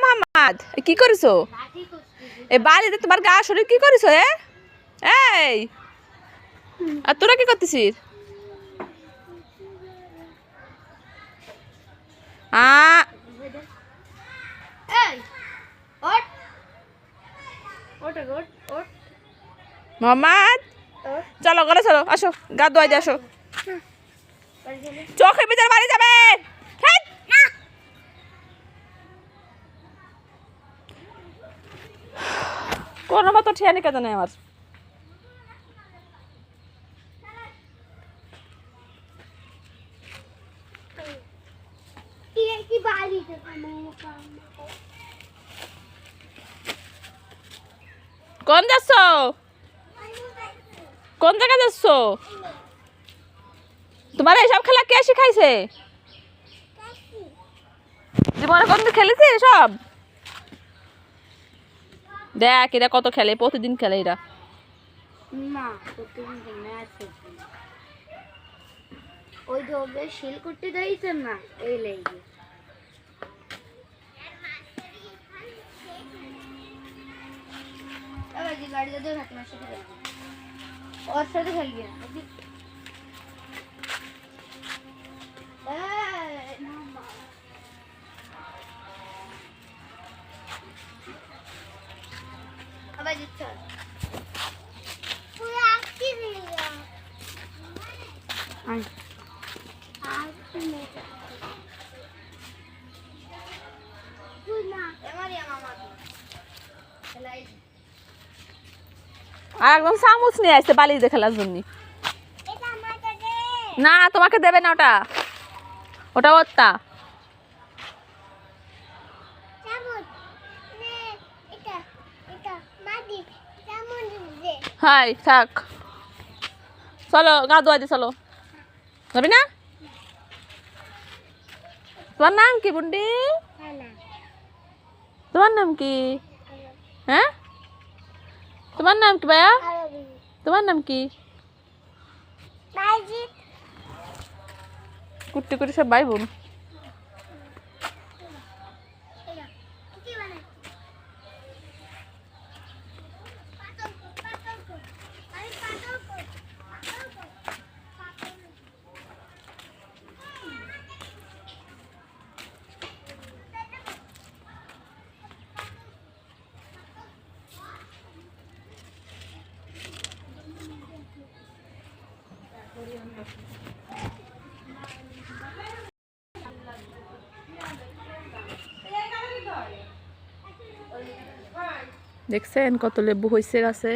মোহাম্মদ কি করিছো? এই বাড়িতে তোমার গা শরীর কি করিছো? এই আর তোরা কি করতেছিস? মোহাম্মদ চলো ঘরে চলো, আসো গা ধোয়াই দিয়ে আসো। চোখের ভিতরে বাড়ি যাবে। কোনো মতো ঠিয়ানি কেন নেই আমার। কোন যাচ্ছ? কোন জায়গায় যাচ্ছ? তোমার এইসব খেলা কে শিখাইছে? জীবনে কোনদিন খেলেছি সব? দেখ এরা কত খেলে, প্রতিদিন খেলে এরা। ওই যে শিল করতে দিয়েছেন না, এই লেগে গাড়ি যদি হাতিমার সাথে ওর সাথে খেলবি না। আবার দিচ্ছ আর একদম চামচ নিয়ে আসছে বালি দিয়ে খেলার জন্য। না তোমাকে দেবে না, ওটা ওটা ওরটা। হাই থাক, চলো গা ধোয়া দি, চলো। যাবি না? তোমার নাম কি বুন্ডি? তোমার নাম কি? হ্যাঁ তোমার নাম কি ভাইয়া? তোমার নাম কি? কুট্টি কুটি সব ভাই বোন। দেখছেন কত লেবু হয়েছে গাছে?